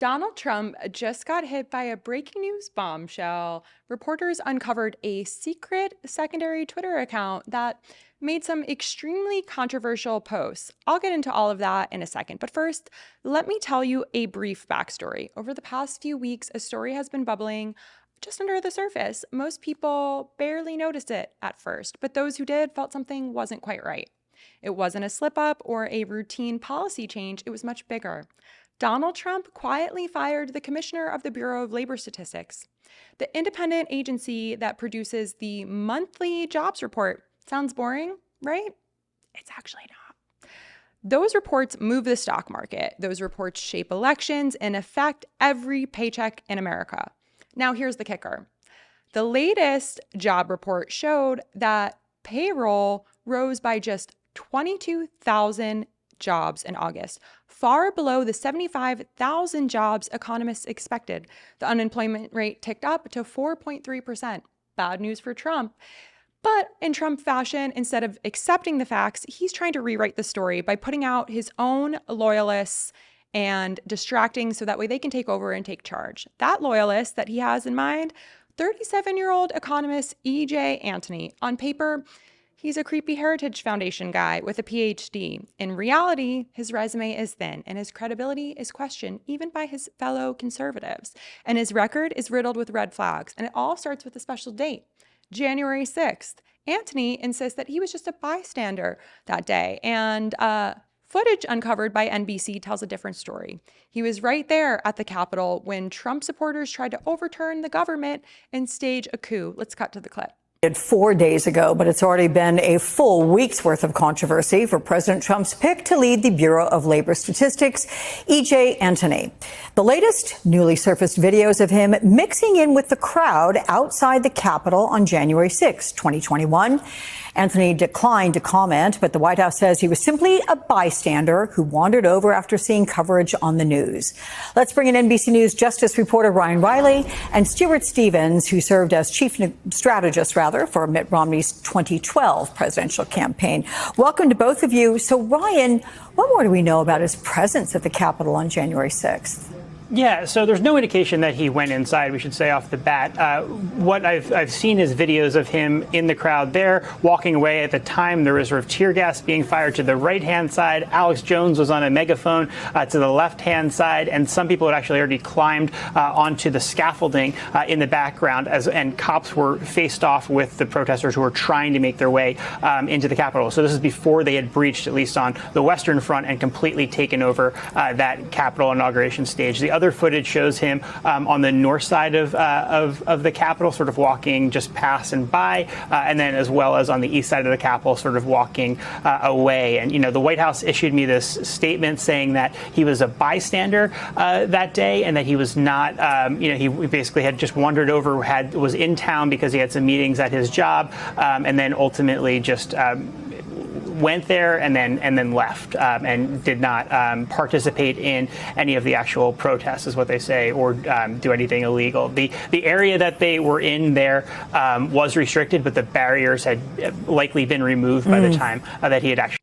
Donald Trump just got hit by a breaking news bombshell. Reporters uncovered a secret secondary Twitter account that made some extremely controversial posts. I'll get into all of that in a second. But first, let me tell you a brief backstory. Over the past few weeks, a story has been bubbling just under the surface. Most people barely noticed it at first, but those who did felt something wasn't quite right. It wasn't a slip up or a routine policy change, it was much bigger. Donald Trump quietly fired the commissioner of the Bureau of Labor Statistics, the independent agency that produces the monthly jobs report. Sounds boring, right? It's actually not. Those reports move the stock market. Those reports shape elections and affect every paycheck in America. Now, here's the kicker. The latest job report showed that payroll rose by just 22,000 jobs in August, far below the 75,000 jobs economists expected. The unemployment rate ticked up to 4.3%. Bad news for Trump. But in Trump fashion, instead of accepting the facts, he's trying to rewrite the story by putting out his own loyalists and distracting so that way they can take over and take charge. That loyalist that he has in mind, 37-year-old economist E.J. Antony. On paper, he's a creepy Heritage Foundation guy with a PhD. In reality, his resume is thin and his credibility is questioned even by his fellow conservatives. And his record is riddled with red flags. And it all starts with a special date, January 6th. Antony insists that he was just a bystander that day. And footage uncovered by NBC tells a different story. He was right there at the Capitol when Trump supporters tried to overturn the government and stage a coup. Let's cut to the clip. 4 days ago, but it's already been a full week's worth of controversy for President Trump's pick to lead the Bureau of Labor Statistics, E.J. Antony. The latest newly surfaced videos of him mixing in with the crowd outside the Capitol on January 6, 2021. Antony declined to comment, but the White House says he was simply a bystander who wandered over after seeing coverage on the news. Let's bring in NBC News Justice reporter Ryan Riley and Stuart Stevens, who served as chief strategist, for Mitt Romney's 2012 presidential campaign. Welcome to both of you. So, Ryan, what more do we know about his presence at the Capitol on January 6th? Yeah, so there's no indication that he went inside, we should say off the bat. What I've seen is videos of him in the crowd there, walking away. At the time, there was sort of tear gas being fired to the right-hand side. Alex Jones was on a megaphone to the left-hand side, and some people had actually already climbed onto the scaffolding in the background, and cops were faced off with the protesters who were trying to make their way into the Capitol. So this is before they had breached, at least on the Western Front, and completely taken over that Capitol inauguration stage. The other footage shows him on the north side of the Capitol, sort of walking just past and by, and then as well as on the east side of the Capitol, sort of walking away. And, the White House issued me this statement saying that he was a bystander that day and that he was not, he basically had just wandered over, was in town because he had some meetings at his job, and then ultimately just went there and then left and did not participate in any of the actual protests, is what they say, or do anything illegal. The area that they were in there was restricted, but the barriers had likely been removed by the time that he had actually.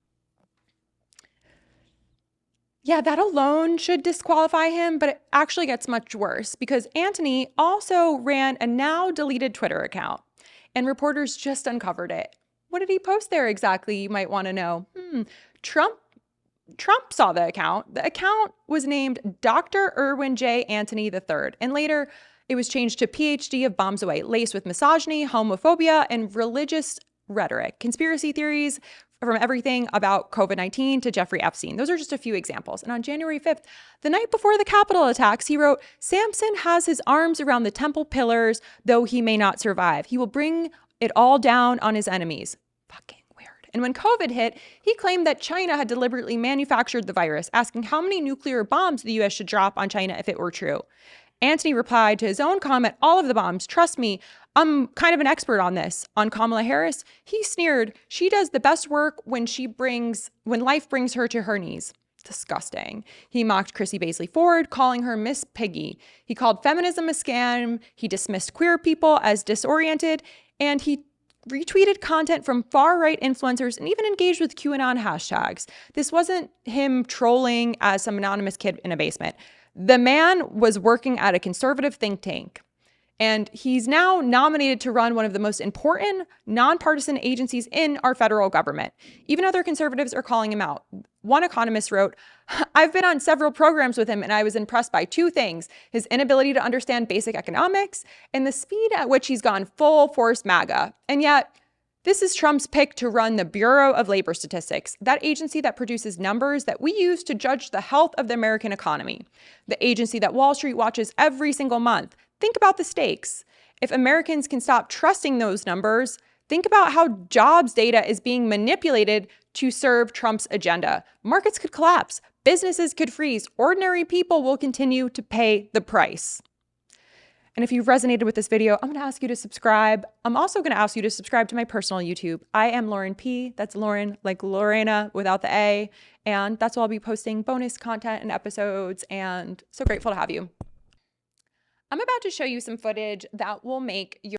Yeah, that alone should disqualify him, but it actually gets much worse because Antony also ran a now deleted Twitter account, and reporters just uncovered it. What did he post there exactly, you might want to know? Trump saw the account. The account was named Dr. Irwin J. Antony III, and later it was changed to PhD of Bombs Away, laced with misogyny, homophobia, and religious rhetoric. Conspiracy theories from everything about COVID-19 to Jeffrey Epstein. Those are just a few examples. And on January 5th, the night before the Capitol attacks, he wrote, "Samson has his arms around the temple pillars, though he may not survive. He will bring it all down on his enemies." Fucking weird. And when COVID hit, he claimed that China had deliberately manufactured the virus, asking how many nuclear bombs the U.S. should drop on China if it were true. Antony replied to his own comment, "All of the bombs, trust me, I'm kind of an expert on this." On Kamala Harris, he sneered, "She does the best work when life brings her to her knees." Disgusting. He mocked Chrissy Baisley Ford, calling her Miss Piggy. He called feminism a scam. He dismissed queer people as disoriented, and he retweeted content from far-right influencers and even engaged with QAnon hashtags. This wasn't him trolling as some anonymous kid in a basement. The man was working at a conservative think tank, and he's now nominated to run one of the most important nonpartisan agencies in our federal government. Even other conservatives are calling him out. One economist wrote, "I've been on several programs with him and I was impressed by two things: his inability to understand basic economics and the speed at which he's gone full force MAGA." And yet, this is Trump's pick to run the Bureau of Labor Statistics, that agency that produces numbers that we use to judge the health of the American economy, the agency that Wall Street watches every single month. Think about the stakes. If Americans can stop trusting those numbers, think about how jobs data is being manipulated to serve Trump's agenda. Markets could collapse, businesses could freeze, ordinary people will continue to pay the price. And if you've resonated with this video, I'm going to ask you to subscribe. I'm also going to ask you to subscribe to my personal YouTube. I am Lauren P. That's Lauren like Lorena without the A. And that's where I'll be posting bonus content and episodes. And so grateful to have you. I'm about to show you some footage that will make your